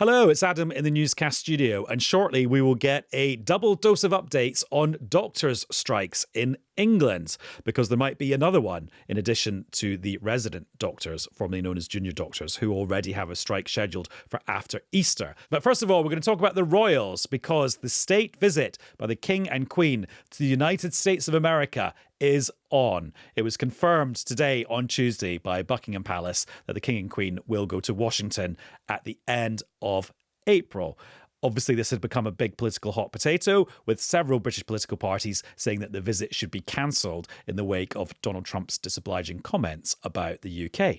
Hello, it's Adam in the Newscast studio, and shortly we will get a double dose of updates on doctors' strikes in England, because there might be another one in addition to the resident doctors, formerly known as junior doctors, who already have a strike scheduled for after Easter. But first of all, we're going to talk about the royals, because the state visit by the King and Queen to the United States of America is on. It was confirmed today on Tuesday by Buckingham Palace that the King and Queen will go to Washington at the end of April. Obviously, this had become a big political hot potato, with several British political parties saying that the visit should be cancelled in the wake of Donald Trump's disobliging comments about the UK.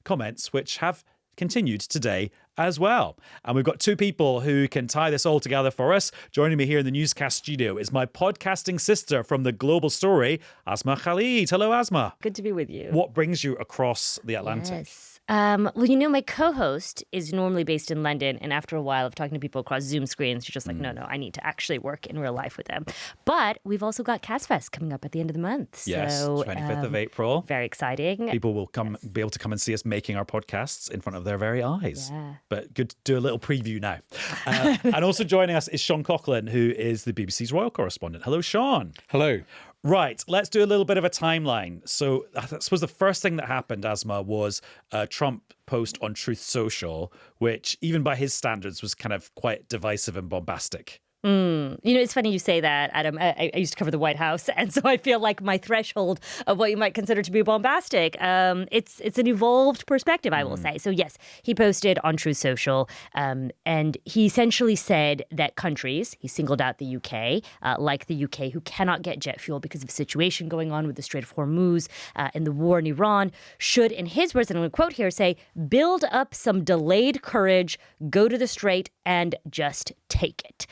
Comments which have continued today as well. And we've got two people who can tie this all together for us. Joining me here in the Newscast studio is my podcasting sister from the Global Story, Asma Khalid. Hello, Asma. Good to be with you. What brings you across the Atlantic? Yes. My co-host is normally based in London, and after a while of talking to people across Zoom screens, you're just like, no, I need to actually work in real life with them. But we've also got CastFest coming up at the end of the month. Yes, so, 25th of April. Very exciting. People will be able to come and see us making our podcasts in front of their very eyes. Yeah. But good to do a little preview now. And also joining us is Sean Coughlan, who is the BBC's royal correspondent. Hello, Sean. Hello. Right, let's do a little bit of a timeline. So I suppose the first thing that happened, Asma, was a Trump post on Truth Social, which even by his standards was kind of quite divisive and bombastic. It's funny you say that, Adam. I used to cover the White House, and so I feel like my threshold of what you might consider to be bombastic, it's an evolved perspective, I will say. So yes, he posted on Truth Social, and he essentially said that countries, he singled out the UK, like the UK, who cannot get jet fuel because of the situation going on with the Strait of Hormuz and the war in Iran, should, in his words, and I'm going to quote here, say, build up some delayed courage, go to the Strait, and just take it.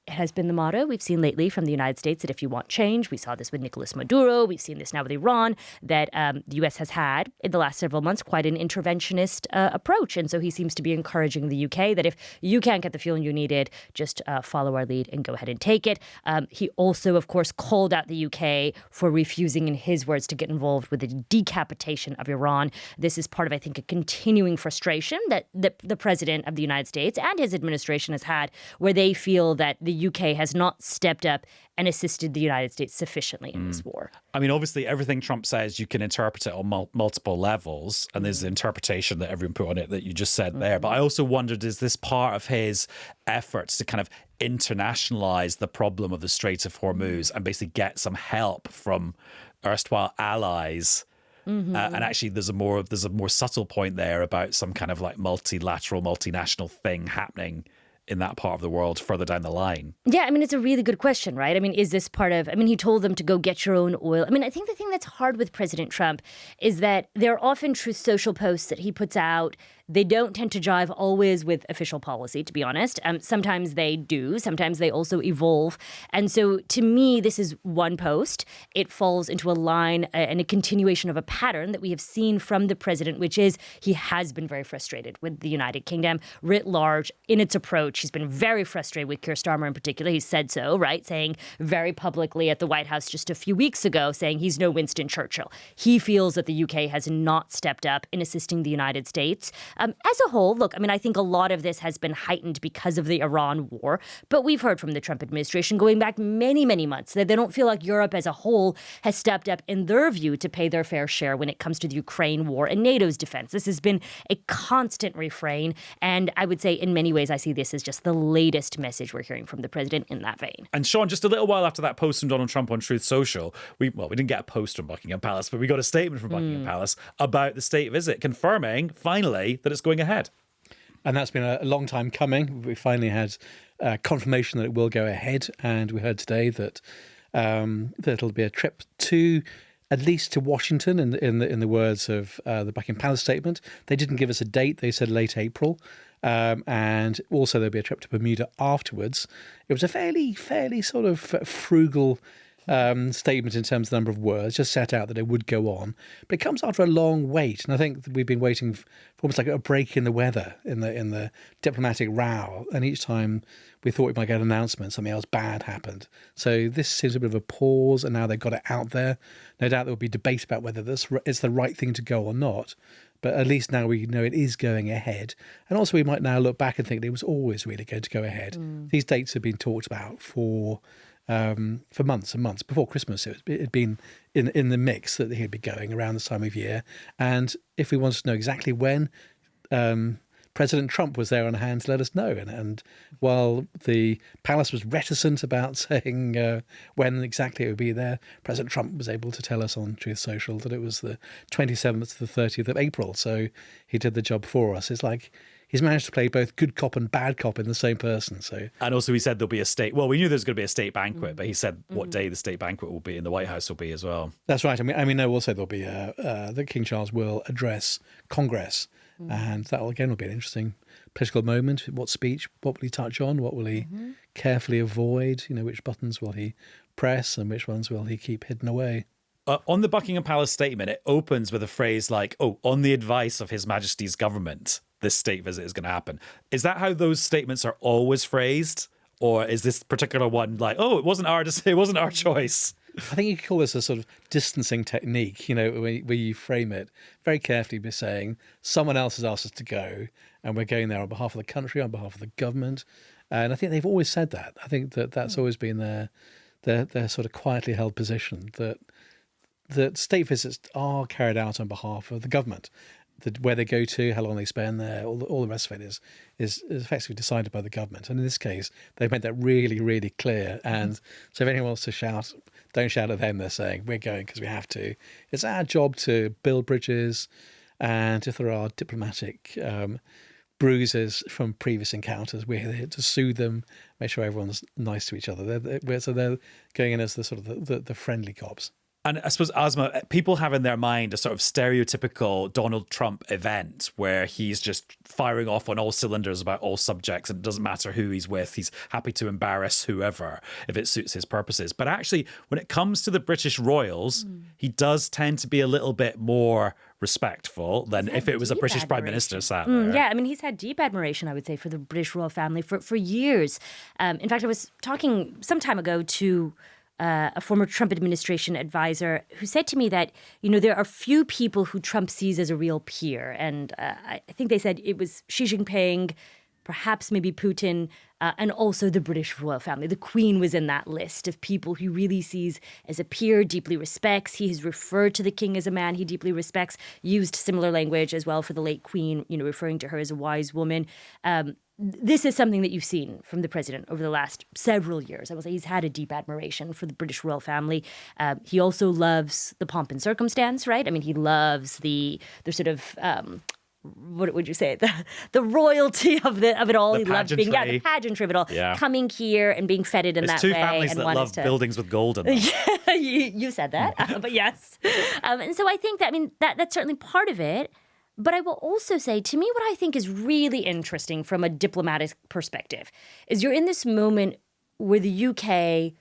It has been the motto we've seen lately from the United States that if you want change, we saw this with Nicolas Maduro, we've seen this now with Iran, that the U.S. has had in the last several months quite an interventionist approach. And so he seems to be encouraging the UK that if you can't get the fuel you needed, just follow our lead and go ahead and take it. He also, of course, called out the UK for refusing, in his words, to get involved with the decapitation of Iran. This is part of, I think, a continuing frustration that the president of the United States and his administration has had, where they feel that the UK has not stepped up and assisted the United States sufficiently in this war. I mean, obviously, everything Trump says, you can interpret it on multiple levels, and there's the interpretation that everyone put on it that you just said there. But I also wondered, is this part of his efforts to kind of internationalize the problem of the Strait of Hormuz and basically get some help from erstwhile allies? And actually, there's a more subtle point there about some kind of like multilateral, multinational thing happening in that part of the world further down the line? Yeah, I mean, it's a really good question, right? I mean, is this part of, he told them to go get your own oil. I mean, I think the thing that's hard with President Trump is that there are often Truth Social posts that he puts out. They don't tend to jive always with official policy, to be honest. Sometimes they do. Sometimes they also evolve. And so to me, this is one post. It falls into a line and a continuation of a pattern that we have seen from the president, which is he has been very frustrated with the United Kingdom writ large in its approach. He's been very frustrated with Keir Starmer in particular. He said so, right? Saying very publicly at the White House just a few weeks ago, saying he's no Winston Churchill. He feels that the UK has not stepped up in assisting the United States. As a whole, look, I think a lot of this has been heightened because of the Iran war, but we've heard from the Trump administration going back many, many months that they don't feel like Europe as a whole has stepped up in their view to pay their fair share when it comes to the Ukraine war and NATO's defense. This has been a constant refrain, and I would say in many ways I see this as just the latest message we're hearing from the president in that vein. And Sean, just a little while after that post from Donald Trump on Truth Social, we didn't get a post from Buckingham Palace, but we got a statement from Buckingham Palace about the state visit, confirming finally that it's going ahead. And that's been a long time coming. We finally had confirmation that it will go ahead, and we heard today that that it'll be a trip to at least to Washington. In the words of the Buckingham Palace statement, they didn't give us a date. They said late April, and also there'll be a trip to Bermuda afterwards. It was a fairly sort of frugal statement in terms of the number of words, just set out that it would go on. But it comes after a long wait, and I think that we've been waiting for almost like a break in the weather, in the diplomatic row, and each time we thought we might get an announcement, something else bad happened. So this seems a bit of a pause, and now they've got it out there. No doubt there will be debate about whether this is the right thing to go or not, But at least now we know it is going ahead. And also we might now look back and think that it was always really going to go ahead. These dates have been talked about for months and months. Before Christmas, it had been in the mix that he'd be going around this time of year. And if we wanted to know exactly when, President Trump was there on hand to let us know. And while the palace was reticent about saying when exactly it would be there, President Trump was able to tell us on Truth Social that it was the 27th to the 30th of April. So he did the job for us. It's like he's managed to play both good cop and bad cop in the same person. So, and also he said there'll be a state. Well, we knew there was going to be a state banquet, but he said what day the state banquet will be in the White House will be as well. That's right. I mean, no, also there'll be that King Charles will address Congress, and that will again will be an interesting political moment. What speech? What will he touch on? What will he carefully avoid? Which buttons will he press, and which ones will he keep hidden away? On the Buckingham Palace statement, it opens with a phrase like, "Oh, on the advice of His Majesty's government, this state visit is going to happen." Is that how those statements are always phrased? Or is this particular one like, "Oh, it wasn't our choice"? I think you could call this a sort of distancing technique, where you frame it very carefully by saying someone else has asked us to go and we're going there on behalf of the country, on behalf of the government. And I think they've always said that. I think that's always been their sort of quietly held position, that state visits are carried out on behalf of the government. Where they go to, how long they spend there, all the rest of it is effectively decided by the government. And in this case, they've made that really, really clear. And so if anyone wants to shout, don't shout at them. They're saying, we're going because we have to. It's our job to build bridges. And if there are diplomatic bruises from previous encounters, we're here to soothe them, make sure everyone's nice to each other. So they're going in as the sort of the friendly cops. And I suppose, Asma, people have in their mind a sort of stereotypical Donald Trump event where he's just firing off on all cylinders about all subjects and it doesn't matter who he's with. He's happy to embarrass whoever if it suits his purposes. But actually, when it comes to the British royals, he does tend to be a little bit more respectful than if it was a British prime minister sat there. Yeah, I mean, he's had deep admiration, I would say, for the British royal family for years. In fact, I was talking some time ago to a former Trump administration advisor who said to me that, there are few people who Trump sees as a real peer. And I think they said it was Xi Jinping, perhaps maybe Putin, and also the British royal family. The Queen was in that list of people he really sees as a peer, deeply respects. He has referred to the King as a man he deeply respects, used similar language as well for the late Queen, referring to her as a wise woman. This is something that you've seen from the president over the last several years. I will say he's had a deep admiration for the British royal family. He also loves the pomp and circumstance, right? I mean, he loves the sort of what would you say? The royalty of it all. The he loved being the pageantry of it all. Yeah. Coming here and being feted in that way. It's two families that love buildings with gold in them. you said that, but yes. And so I think that's certainly part of it. But I will also say, to me, what I think is really interesting from a diplomatic perspective is you're in this moment where the UK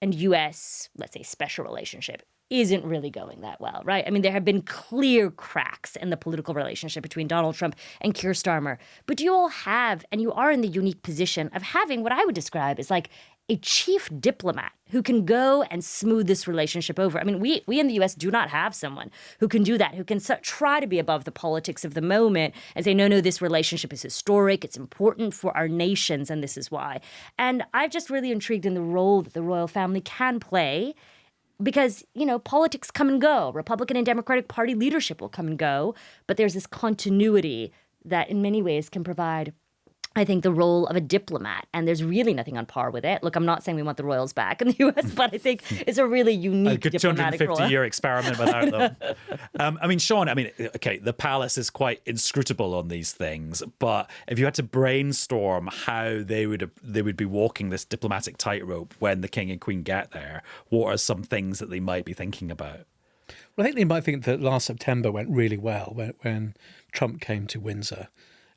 and US, let's say, special relationship isn't really going that well, right? I mean, there have been clear cracks in the political relationship between Donald Trump and Keir Starmer. But you all have, and you are in the unique position of having what I would describe as like a chief diplomat who can go and smooth this relationship over. I mean, we in the U.S. do not have someone who can do that, who can try to be above the politics of the moment and say, no, this relationship is historic, it's important for our nations, and this is why. And I'm just really intrigued in the role that the royal family can play because, politics come and go. Republican and Democratic Party leadership will come and go, but there's this continuity that in many ways can provide, I think, the role of a diplomat, and there's really nothing on par with it. Look, I'm not saying we want the royals back in the U.S., but I think it's a really unique diplomatic role. A good 250-year experiment without them. Sean, okay, the palace is quite inscrutable on these things, but if you had to brainstorm how they would be walking this diplomatic tightrope when the king and queen get there, what are some things that they might be thinking about? Well, I think they might think that last September went really well when Trump came to Windsor.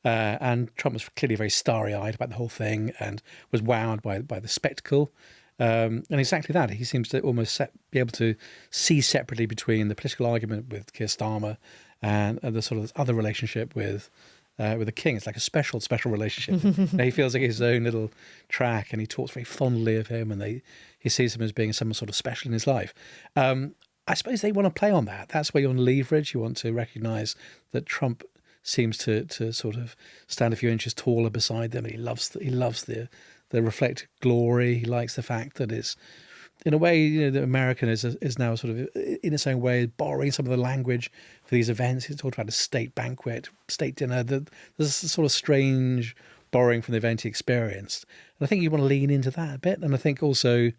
And Trump was clearly very starry-eyed about the whole thing and was wowed by the spectacle. And exactly that. He seems to almost be able to see separately between the political argument with Keir Starmer and the sort of other relationship with the king. It's like a special relationship. He feels like his own little track, and he talks very fondly of him, and he sees him as being someone sort of special in his life. I suppose they want to play on that. That's where you want to leverage. You want to recognise that Trump seems to sort of stand a few inches taller beside them. He loves the reflected glory. He likes the fact that it's, in a way, the American is now sort of, in its own way, borrowing some of the language for these events. He's talked about a state banquet, state dinner. There's a sort of strange borrowing from the event he experienced. And I think you want to lean into that a bit. And I think also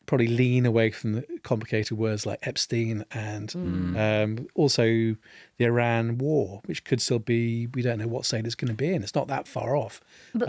probably lean away from the complicated words like Epstein and also the Iran war, which could still be, we don't know what state it's going to be in. It's not that far off. But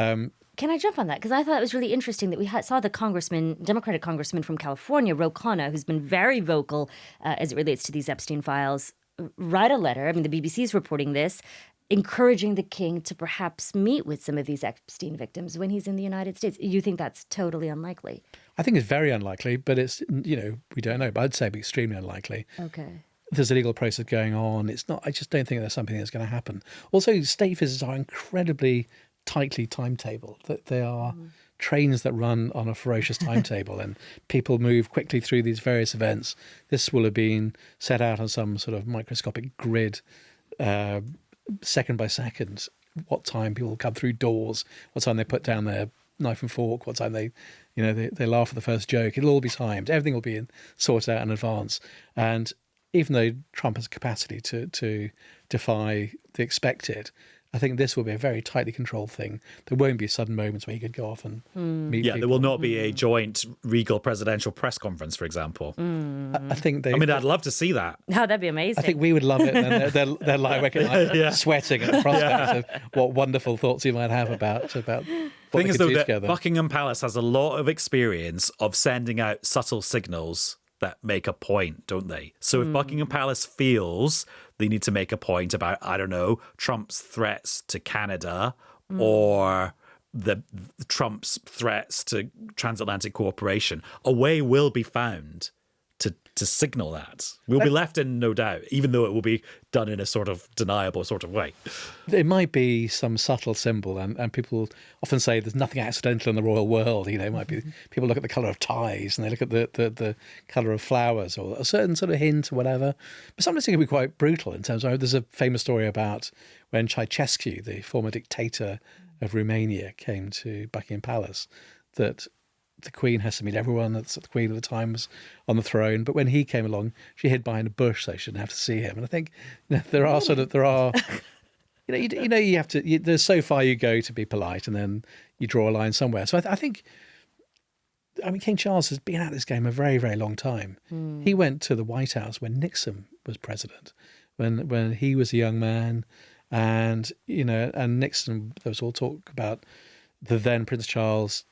can I jump on that? Because I thought it was really interesting that we saw the Democratic congressman from California, Ro Khanna, who's been very vocal as it relates to these Epstein files, write a letter. I mean, the BBC's reporting this, encouraging the king to perhaps meet with some of these Epstein victims when he's in the United States. You think that's totally unlikely? I think it's very unlikely, but it's, we don't know. But I'd say it'd be extremely unlikely. Okay. There's a legal process going on. It's not, I just don't think that's something that's going to happen. Also, state visits are incredibly tightly timetabled. That they are trains that run on a ferocious timetable and people move quickly through these various events. This will have been set out on some sort of microscopic grid, second by second, what time people come through doors, what time they put down their knife and fork, what time they laugh at the first joke. It'll all be timed. Everything will be sorted out in advance. And even though Trump has capacity to defy the expected, I think this will be a very tightly controlled thing. There won't be sudden moments where he could go off and meet people. There will not be a joint regal presidential press conference, for example. I think I'd love to see that. Oh, that'd be amazing. I think we would love it. And they're like sweating at the prospect of what wonderful thoughts he might have about what thing they is, could though, do that together. Buckingham Palace has a lot of experience of sending out subtle signals that make a point, don't they? So if Buckingham Palace feels they need to make a point about, I don't know, Trump's threats to Canada or the Trump's threats to transatlantic cooperation, a way will be found to signal that. We'll be left in no doubt, even though it will be done in a sort of deniable sort of way. It might be some subtle symbol, and people often say there's nothing accidental in the royal world. It might be people look at the colour of ties and they look at the colour of flowers or a certain sort of hint or whatever. But sometimes it can be quite brutal in terms of, there's a famous story about when Ceausescu, the former dictator of Romania, came to Buckingham Palace, that the Queen has to meet everyone. The Queen at the time was on the throne, but when he came along, she hid behind a bush so she didn't have to see him. And I think there are you have to. There's so far you go to be polite, and then you draw a line somewhere. So I think, King Charles has been at this game a very, very long time. He went to the White House when Nixon was president, when he was a young man, and and Nixon. There was all talk about the then Prince Charles.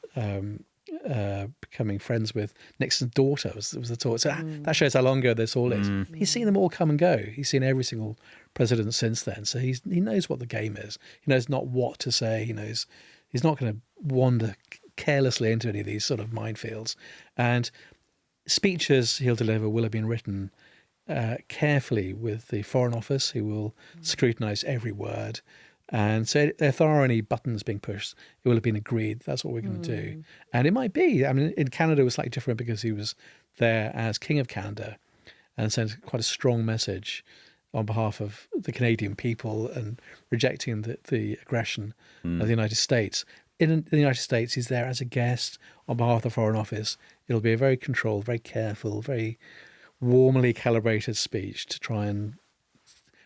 Becoming friends with Nixon's daughter was the talk. So that shows how long ago this all is. He's seen them all come and go. He's seen every single president since then. So he knows what the game is. He knows not what to say. He knows he's not going to wander carelessly into any of these sort of minefields. And speeches he'll deliver will have been written carefully with the Foreign Office, who will scrutinise every word. And so if there are any buttons being pushed, it will have been agreed. That's what we're going to do. And it might be. In Canada, it was slightly different because he was there as King of Canada and sent quite a strong message on behalf of the Canadian people and rejecting the aggression of the United States. In the United States, he's there as a guest on behalf of the Foreign Office. It'll be a very controlled, very careful, very warmly calibrated speech to try and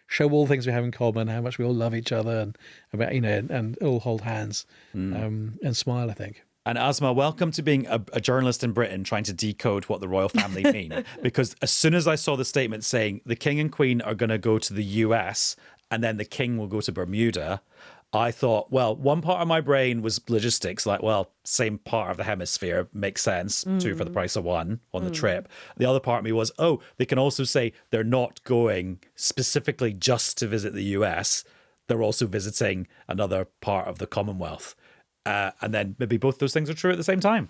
show all the things we have in common, how much we all love each other, and all hold hands and smile, I think. And Asma, welcome to being a journalist in Britain trying to decode what the royal family mean. Because as soon as I saw the statement saying the king and queen are going to go to the US and then the king will go to Bermuda, I thought, well, one part of my brain was logistics, like, well, same part of the hemisphere, makes sense, two for the price of one on the trip. The other part of me was, they can also say they're not going specifically just to visit the US. They're also visiting another part of the Commonwealth. And then maybe both those things are true at the same time.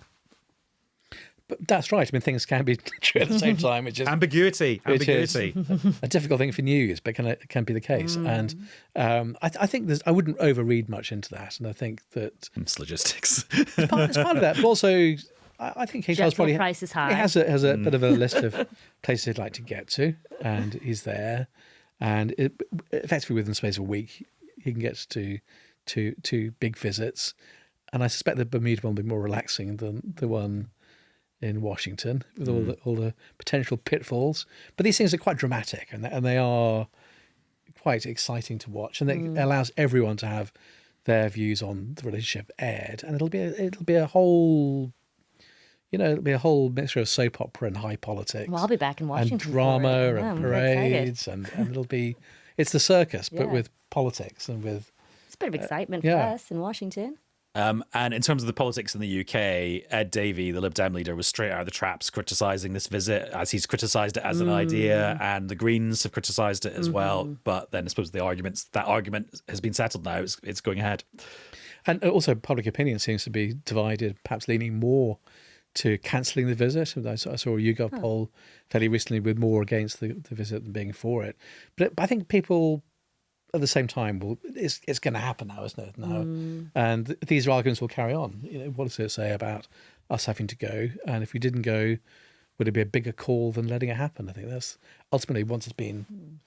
But that's right. Things can be true at the same time, which is ambiguity. Is a difficult thing for news, but can be the case. And I think I wouldn't overread much into that. And I think that it's logistics. it's part of that. But also, I think King Jet Charles fuel probably price is high. He has a bit of a list of places he'd like to get to, and he's there. And effectively within the space of a week, he can get to big visits. And I suspect the Bermuda one will be more relaxing than the one in Washington, with all the potential pitfalls. But these things are quite dramatic, and they are quite exciting to watch, and it allows everyone to have their views on the relationship aired, and it'll be a whole. It'll be a whole mixture of soap opera and high politics. Well, I'll be back in Washington. And drama and I'm very parades, and it's the circus, but with politics and with. It's a bit of excitement for us in Washington. And in terms of the politics in the UK, Ed Davey, the Lib Dem leader, was straight out of the traps criticising this visit, as he's criticised it as an idea, and the Greens have criticised it as well. But then I suppose that argument has been settled now. It's going ahead. And also public opinion seems to be divided, perhaps leaning more to cancelling the visit. I saw a YouGov poll fairly recently with more against the visit than being for it. But I think people, at the same time, it's going to happen now, isn't it? And these arguments will carry on. What does it say about us having to go? And if we didn't go, would it be a bigger call than letting it happen? I think that's ultimately, once it's been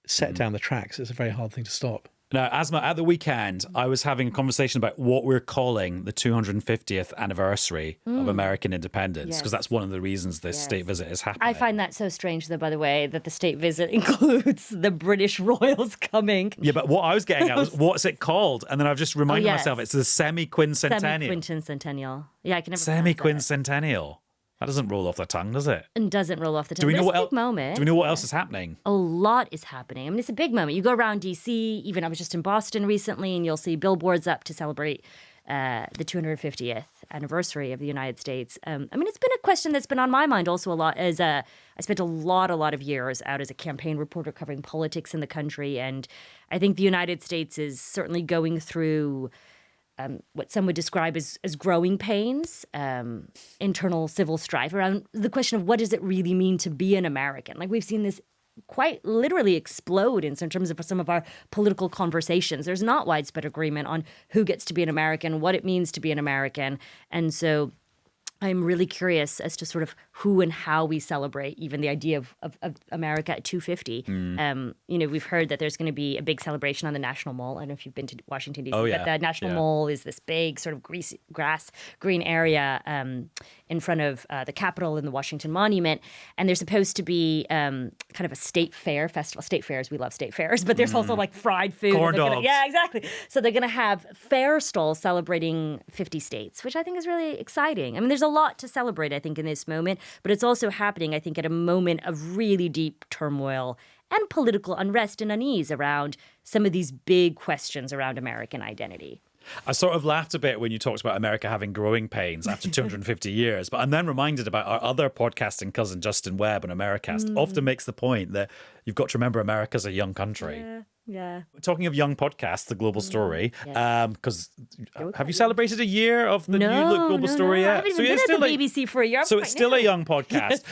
set down the tracks, it's a very hard thing to stop. Now, Asma, at the weekend, I was having a conversation about what we're calling the 250th anniversary of American independence, because that's one of the reasons this state visit is happening. I find that so strange, though, by the way, that the state visit includes the British royals coming. Yeah, but what I was getting at was, what's it called? And then I've just reminded myself, it's the semi-quincentennial. Semi-quincentennial. Yeah, I can never Semi-quincentennial. That doesn't roll off the tongue, does it? And doesn't roll off the tongue. Do we know what else? Moment. Do we know what else is happening? A lot is happening. I mean, it's a big moment. You go around DC. Even I was just in Boston recently, and you'll see billboards up to celebrate the 250th anniversary of the United States. I mean, it's been a question that's been on my mind also a lot. As I spent a lot of years out as a campaign reporter covering politics in the country, and I think the United States is certainly going through what some would describe as growing pains, internal civil strife around the question of what does it really mean to be an American? Like, we've seen this quite literally explode in terms of some of our political conversations. There's not widespread agreement on who gets to be an American, what it means to be an American. And so I'm really curious as to sort of who and how we celebrate even the idea of America at 250. We've heard that there's going to be a big celebration on the National Mall. I don't know if you've been to Washington, D.C., but the National Mall is this big sort of grass green area in front of the Capitol and the Washington Monument. And there's supposed to be kind of a state fair festival. State fairs, we love state fairs, but there's also like fried food. Corn dogs. Yeah, exactly. So they're going to have fair stalls celebrating 50 states, which I think is really exciting. I mean, there's a lot to celebrate, I think, in this moment, but it's also happening, I think, at a moment of really deep turmoil and political unrest and unease around some of these big questions around American identity. I sort of laughed a bit when you talked about America having growing pains after 250 years, but I'm then reminded about our other podcasting cousin, Justin Webb, on Americast, often makes the point that you've got to remember America's a young country. Yeah. Talking of young podcasts, The Global Story, because have you celebrated a year of the new Global Story yet? I haven't even been at the BBC for a year. So it's still a young podcast.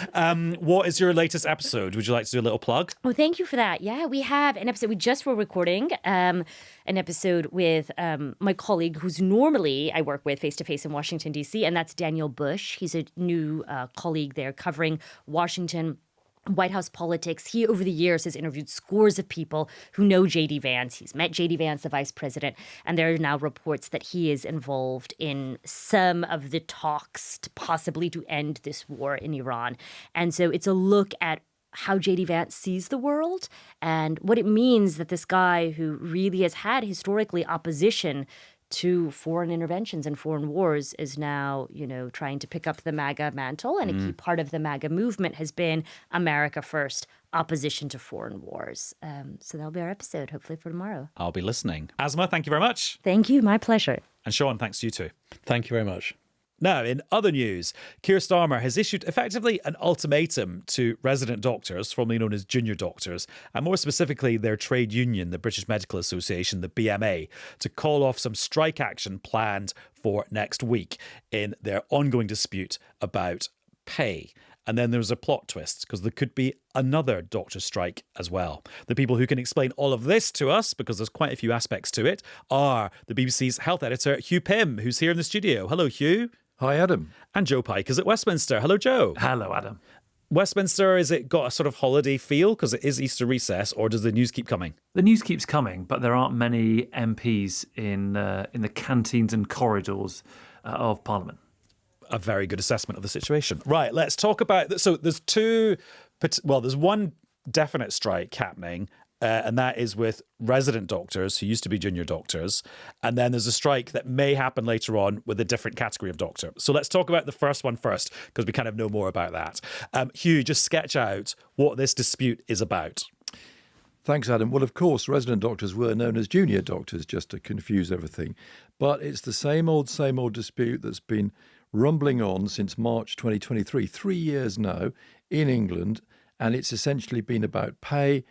What is your latest episode? Would you like to do a little plug? Oh, thank you for that. Yeah, we have an episode. We just were recording an episode with my colleague who's normally I work with face-to-face in Washington, D.C., and that's Daniel Bush. He's a new colleague there covering Washington White House politics. He, over the years, has interviewed scores of people who know J.D. Vance. He's met J.D. Vance, the vice president, and there are now reports that he is involved in some of the talks possibly to end this war in Iran. And so it's a look at how J.D. Vance sees the world and what it means that this guy who really has had historically opposition to foreign interventions and foreign wars is now, trying to pick up the MAGA mantle. And a key part of the MAGA movement has been America First, opposition to foreign wars. So that'll be our episode, hopefully for tomorrow. I'll be listening. Asma, thank you very much. Thank you. My pleasure. And Sean, thanks to you too. Thank you very much. Now, in other news, Keir Starmer has issued effectively an ultimatum to resident doctors, formerly known as junior doctors, and more specifically their trade union, the British Medical Association, the BMA, to call off some strike action planned for next week in their ongoing dispute about pay. And then there's a plot twist, because there could be another doctor strike as well. The people who can explain all of this to us, because there's quite a few aspects to it, are the BBC's health editor, Hugh Pym, who's here in the studio. Hello, Hugh. Hi, Adam. And Joe Pike is at Westminster. Hello, Joe. Hello, Adam. Westminster, is it got a sort of holiday feel because it is Easter recess, or does the news keep coming? The news keeps coming, but there aren't many MPs in the canteens and corridors of Parliament. A very good assessment of the situation. Right, let's talk about... So there's there's one definite strike happening, and that is with resident doctors who used to be junior doctors. And then there's a strike that may happen later on with a different category of doctor. So let's talk about the first one first, because we kind of know more about that. Hugh, just sketch out what this dispute is about. Thanks, Adam. Well, of course, resident doctors were known as junior doctors, just to confuse everything. But it's the same old dispute that's been rumbling on since March 2023, 3 years now, in England. And it's essentially been about pay.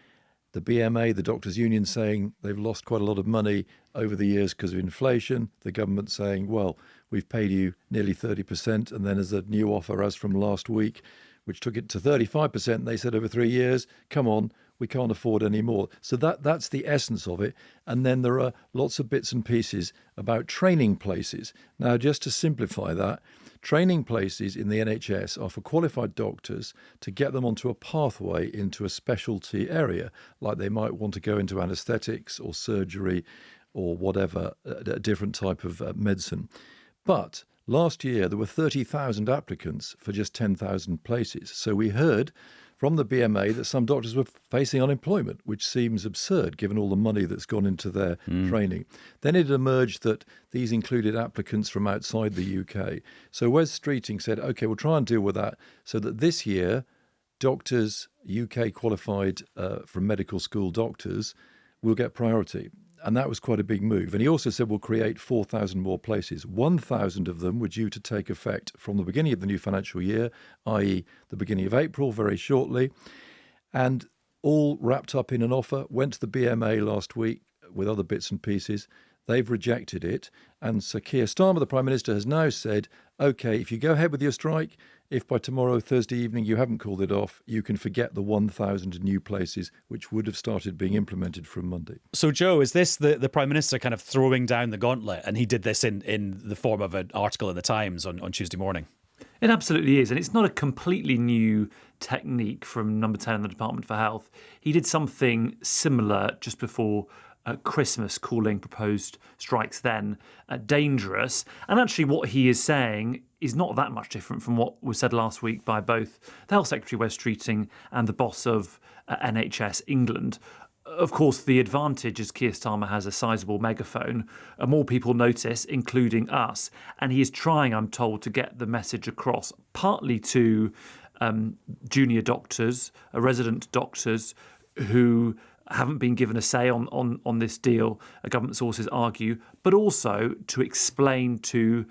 The BMA, the doctors' union, saying they've lost quite a lot of money over the years because of inflation. The government saying, well, we've paid you nearly 30%. And then there's a new offer as from last week, which took it to 35%. They said over 3 years, come on, we can't afford any more. So that's the essence of it. And then there are lots of bits and pieces about training places. Now, just to simplify that, training places in the NHS are for qualified doctors to get them onto a pathway into a specialty area, like they might want to go into anaesthetics or surgery or whatever, a different type of medicine. But last year, there were 30,000 applicants for just 10,000 places. So we heard from the BMA that some doctors were facing unemployment, which seems absurd given all the money that's gone into their training. Then it emerged that these included applicants from outside the UK. So Wes Streeting said, OK, we'll try and deal with that so that this year, doctors, UK qualified from medical school doctors, will get priority. And that was quite a big move. And he also said we'll create 4,000 more places. 1,000 of them were due to take effect from the beginning of the new financial year, i.e. the beginning of April, very shortly. And all wrapped up in an offer, went to the BMA last week with other bits and pieces. They've rejected it. And Sir Keir Starmer, the Prime Minister, has now said, OK, if you go ahead with your strike, if by tomorrow, Thursday evening, you haven't called it off, you can forget the 1,000 new places which would have started being implemented from Monday. So, Joe, is this the Prime Minister kind of throwing down the gauntlet? And he did this in the form of an article in the Times on Tuesday morning. It absolutely is. And it's not a completely new technique from Number 10 in the Department for Health. He did something similar just before Christmas, calling proposed strikes then dangerous. And actually what he is saying is not that much different from what was said last week by both the Health Secretary, Wes Streeting, and the boss of NHS England. Of course, the advantage is Keir Starmer has a sizable megaphone. More people notice, including us. And he is trying, I'm told, to get the message across, partly to junior doctors, resident doctors who haven't been given a say on this deal, government sources argue, but also to explain to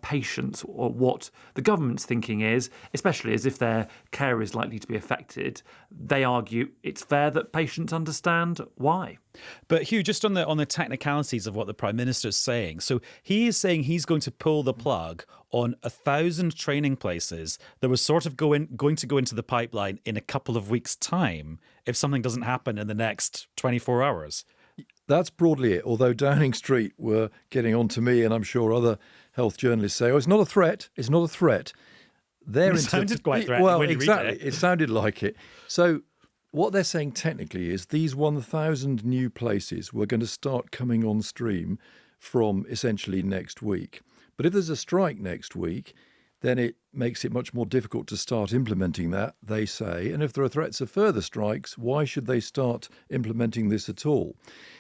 patients or what the government's thinking is, especially as if their care is likely to be affected. They argue it's fair that patients understand why. But Hugh, just on the technicalities of what the Prime Minister is saying. So he is saying he's going to pull the plug on 1,000 training places that was sort of going to go into the pipeline in a couple of weeks' time if something doesn't happen in the next 24 hours. That's broadly it, although Downing Street were getting on to me, and I'm sure other health journalists say, it's not a threat. It's not a threat. It sounded quite threatening when you exactly. read it. It sounded like it. So what they're saying technically is these 1,000 new places were going to start coming on stream from essentially next week. But if there's a strike next week, then it makes it much more difficult to start implementing that, they say. And if there are threats of further strikes, why should they start implementing this at all?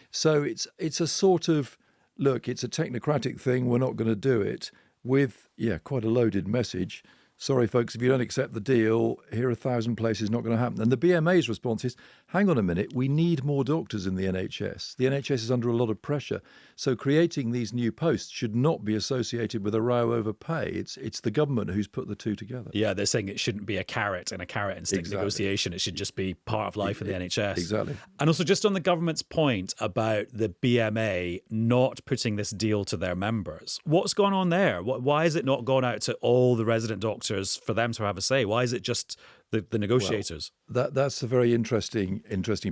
So it's a sort of, look, it's a technocratic thing, we're not going to do it, with, quite a loaded message. Sorry, folks, if you don't accept the deal, here are 1,000 places, not going to happen. And the BMA's response is, hang on a minute, we need more doctors in the NHS. The NHS is under a lot of pressure. So creating these new posts should not be associated with a row over pay. It's the government who's put the two together. Yeah, they're saying it shouldn't be a carrot and stick negotiation. It should just be part of life in the NHS. Exactly. And also just on the government's point about the BMA not putting this deal to their members, what's gone on there? Why is it not gone out to all the resident doctors doctors for them to have a say? Why is it just the negotiators? Well, that's a very interesting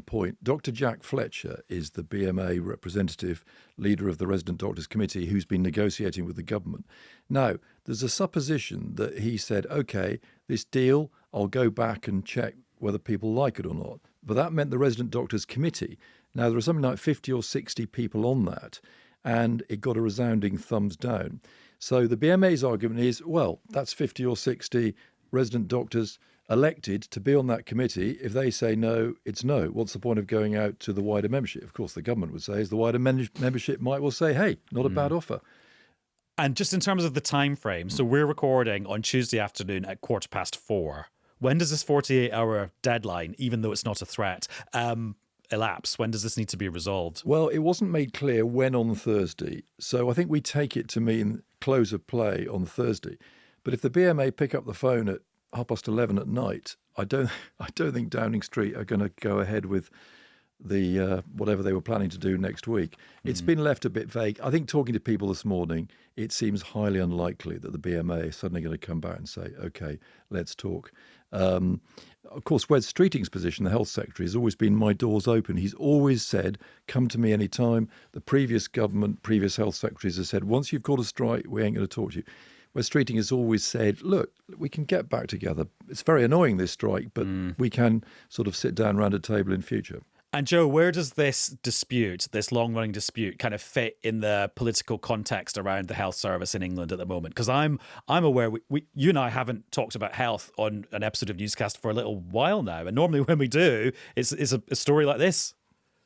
point. Dr. Jack Fletcher is the BMA representative, leader of the Resident Doctors Committee, who's been negotiating with the government. Now, there's a supposition that he said, OK, this deal, I'll go back and check whether people like it or not. But that meant the Resident Doctors Committee. Now, there are something like 50 or 60 people on that, and it got a resounding thumbs down. So the BMA's argument is, well, that's 50 or 60 resident doctors elected to be on that committee. If they say no, it's no. What's the point of going out to the wider membership? Of course, the government would say is the wider membership might well say, hey, not a bad offer. And just in terms of the time frame, so we're recording on Tuesday afternoon at 4:15. When does this 48-hour deadline, even though it's not a threat, elapse? When does this need to be resolved? Well, it wasn't made clear when on Thursday, so I think we take it to mean close of play on Thursday. But if the BMA pick up the phone at 11:30 at night, I don't think Downing Street are going to go ahead with the whatever they were planning to do next week. It's been left a bit vague. I think talking to people this morning, it seems highly unlikely that the BMA is suddenly going to come back and say, OK, let's talk. Of course, Wes Streeting's position, the health secretary, has always been my door's open. He's always said, come to me anytime. The previous government, previous health secretaries have said, once you've got a strike, we ain't going to talk to you. Wes Streeting has always said, look, we can get back together. It's very annoying, this strike, but we can sort of sit down around a table in future. And Joe, where does this dispute, this long-running dispute, kind of fit in the political context around the health service in England at the moment? Because I'm aware you and I haven't talked about health on an episode of Newscast for a little while now, and normally when we do, it's a story like this.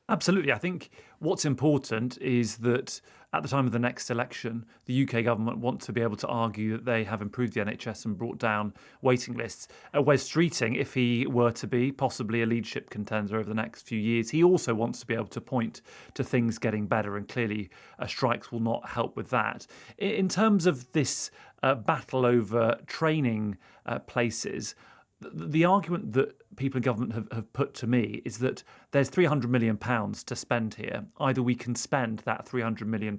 Absolutely. I think what's important is that at the time of the next election, the UK government want to be able to argue that they have improved the NHS and brought down waiting lists. Wes Streeting, if he were to be possibly a leadership contender over the next few years, he also wants to be able to point to things getting better, and clearly strikes will not help with that. In terms of this battle over training places, the argument that people in government have put to me is that there's £300 million to spend here. Either we can spend that £300 million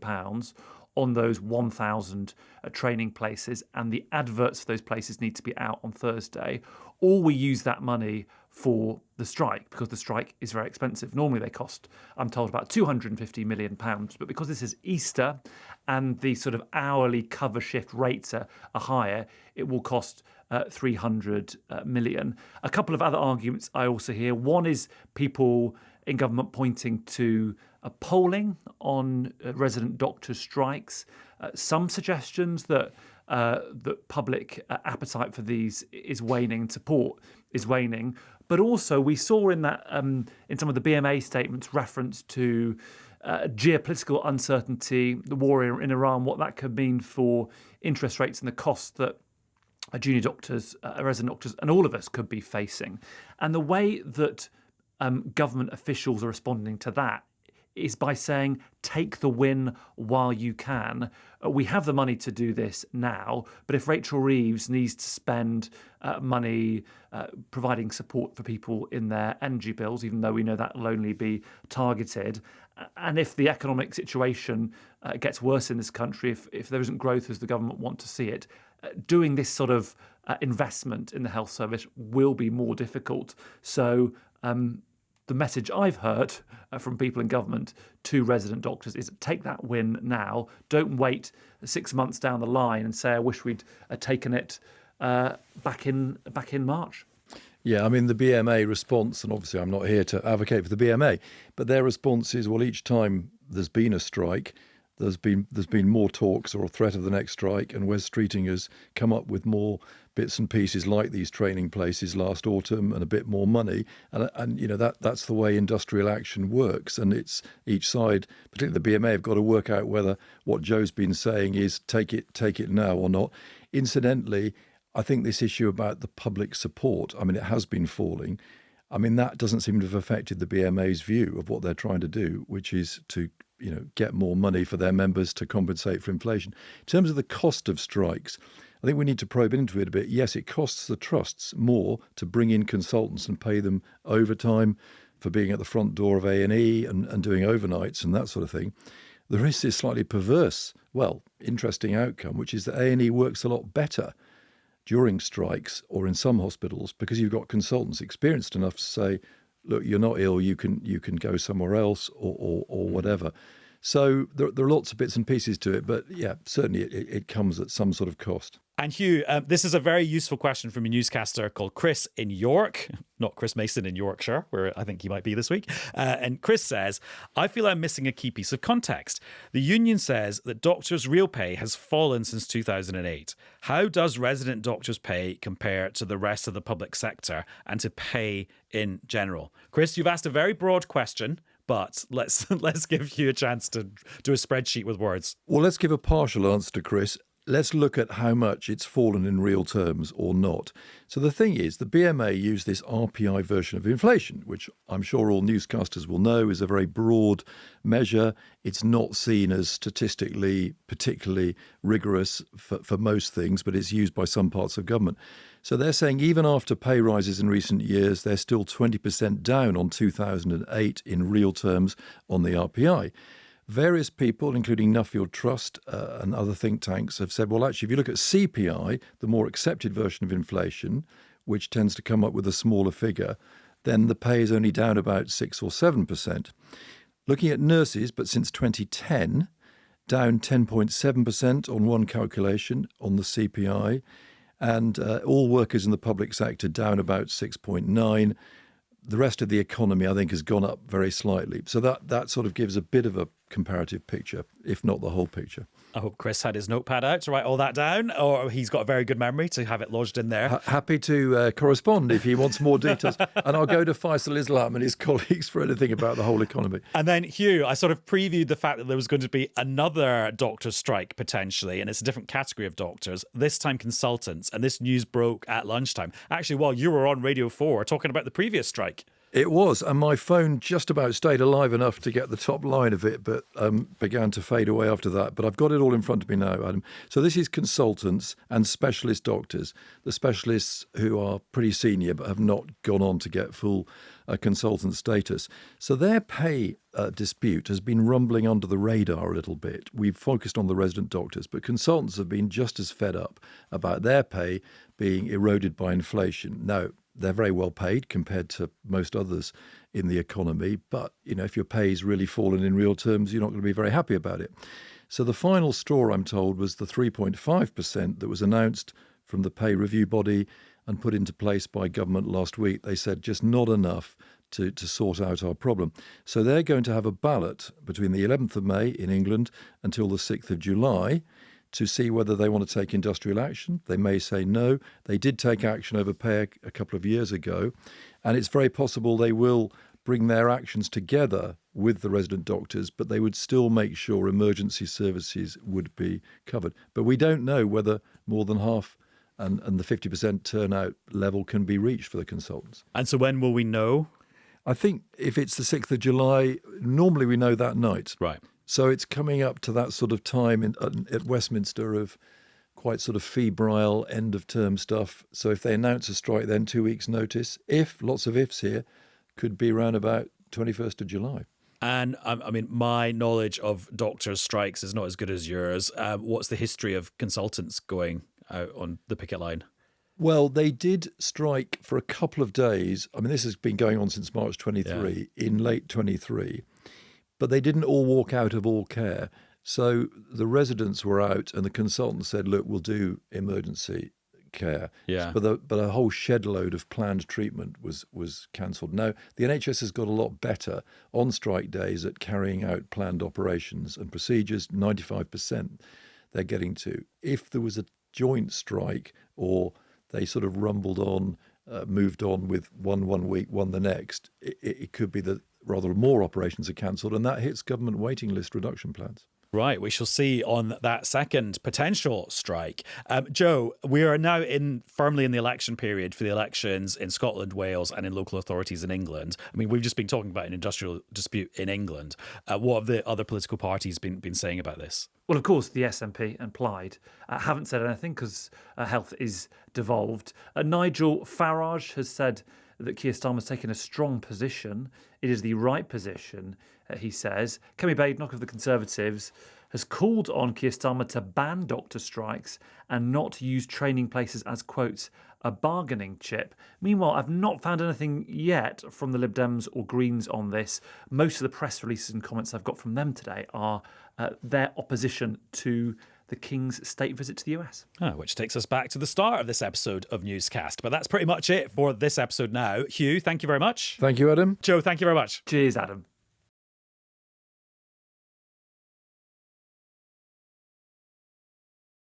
on those 1,000 training places, and the adverts for those places need to be out on Thursday, or we use that money for the strike, because the strike is very expensive. Normally they cost, I'm told, about £250 million, but because this is Easter and the sort of hourly cover shift rates are higher, it will cost 300 million. A couple of other arguments I also hear. One is people in government pointing to polling on resident doctor strikes. Some suggestions that public appetite for these is waning and support is waning. But also we saw in that in some of the BMA statements reference to geopolitical uncertainty, the war in Iran, what that could mean for interest rates and the cost that junior doctors, resident doctors, and all of us could be facing. And the way that government officials are responding to that is by saying, take the win while you can. We have the money to do this now, but if Rachel Reeves needs to spend money providing support for people in their energy bills, even though we know that will only be targeted, and if the economic situation gets worse in this country, if there isn't growth as the government want to see it, doing this sort of investment in the health service will be more difficult. So the message I've heard from people in government to resident doctors is take that win now. Don't wait 6 months down the line and say, I wish we'd taken it back in March. Yeah, I mean, the BMA response, and obviously I'm not here to advocate for the BMA, but their response is, well, each time there's been a strike, there's been more talks or a threat of the next strike, and Wes Streeting has come up with more bits and pieces like these training places last autumn and a bit more money, and you know that's the way industrial action works. And it's each side, particularly the BMA, have got to work out whether what Joe's been saying is take it now or not. Incidentally, I think this issue about the public support, I mean, it has been falling. I mean, that doesn't seem to have affected the BMA's view of what they're trying to do, which is to get more money for their members to compensate for inflation. In terms of the cost of strikes, I think we need to probe into it a bit. Yes, it costs the trusts more to bring in consultants and pay them overtime for being at the front door of A&E and doing overnights and that sort of thing. There is this slightly perverse, interesting outcome, which is that A&E works a lot better during strikes or in some hospitals, because you've got consultants experienced enough to say, look, you're not ill, you can go somewhere else or whatever. So there are lots of bits and pieces to it, but yeah, certainly it comes at some sort of cost. And Hugh, this is a very useful question from a newscaster called Chris in York, not Chris Mason in Yorkshire, where I think he might be this week. And Chris says, I feel I'm missing a key piece of context. The union says that doctors' real pay has fallen since 2008. How does resident doctors' pay compare to the rest of the public sector and to pay in general? Chris, you've asked a very broad question, but let's give you a chance to do a spreadsheet with words. Well, let's give a partial answer to Chris. Let's look at how much it's fallen in real terms or not. So the thing is, the BMA use this RPI version of inflation, which I'm sure all newscasters will know is a very broad measure. It's not seen as statistically particularly rigorous for most things, but it's used by some parts of government. So they're saying even after pay rises in recent years, they're still 20% down on 2008 in real terms on the RPI. Various people, including Nuffield Trust and other think tanks, have said, well, actually, if you look at CPI, the more accepted version of inflation, which tends to come up with a smaller figure, then the pay is only down about 6 or 7%. Looking at nurses, but since 2010, down 10.7% on one calculation on the CPI, and all workers in the public sector down about 6.9%. The rest of the economy, I think, has gone up very slightly. So that sort of gives a bit of a comparative picture, if not the whole picture. I hope Chris had his notepad out to write all that down, or he's got a very good memory to have it lodged in there. Happy to correspond if he wants more details. And I'll go to Faisal Islam and his colleagues for anything about the whole economy. And then, Hugh, I sort of previewed the fact that there was going to be another doctor's strike potentially, and it's a different category of doctors, this time consultants. And this news broke at lunchtime. Actually, while you were on Radio 4 talking about the previous strike. It was, and my phone just about stayed alive enough to get the top line of it, but began to fade away after that. But I've got it all in front of me now, Adam. So this is consultants and specialist doctors, the specialists who are pretty senior but have not gone on to get full consultant status. So their pay dispute has been rumbling under the radar a little bit. We've focused on the resident doctors, but consultants have been just as fed up about their pay being eroded by inflation. Now, they're very well paid compared to most others in the economy. But, if your pay's really fallen in real terms, you're not going to be very happy about it. So the final straw, I'm told, was the 3.5% that was announced from the pay review body and put into place by government last week. They said just not enough to sort out our problem. So they're going to have a ballot between the 11th of May in England until the 6th of July to see whether they want to take industrial action. They may say no. They did take action over pay a couple of years ago, and it's very possible they will bring their actions together with the resident doctors, but they would still make sure emergency services would be covered. But we don't know whether more than half and the 50% turnout level can be reached for the consultants. And so when will we know? I think if it's the 6th of July, normally we know that night. Right. So it's coming up to that sort of time at Westminster of quite sort of febrile end-of-term stuff. So if they announce a strike, then 2 weeks' notice. Lots of ifs here, could be around about 21st of July. And I mean, my knowledge of doctors' strikes is not as good as yours. What's the history of consultants going out on the picket line? Well, they did strike for a couple of days. I mean, this has been going on since March 23, in late 23. But they didn't all walk out of all care. So the residents were out and the consultants said, look, we'll do emergency care. Yeah. But a whole shed load of planned treatment was cancelled. Now, the NHS has got a lot better on strike days at carrying out planned operations and procedures. 95% they're getting to. If there was a joint strike or they sort of rumbled on, moved on with one week, one the next, it could be that rather more operations are cancelled, and that hits government waiting list reduction plans. Right, we shall see on that second potential strike. Joe, we are now firmly in the election period for the elections in Scotland, Wales and in local authorities in England. I mean, we've just been talking about an industrial dispute in England. What have the other political parties been saying about this? Well, of course, the SNP and Plaid haven't said anything because health is devolved. Nigel Farage has said that Keir Starmer's taken a strong position. It is the right position, he says. Kemi Badenoch of the Conservatives has called on Keir Starmer to ban doctor strikes and not use training places as, quote, a bargaining chip. Meanwhile, I've not found anything yet from the Lib Dems or Greens on this. Most of the press releases and comments I've got from them today are their opposition to the King's state visit to the US. Which takes us back to the start of this episode of Newscast. But that's pretty much it for this episode now. Hugh, thank you very much. Thank you, Adam. Joe, thank you very much. Cheers, Adam.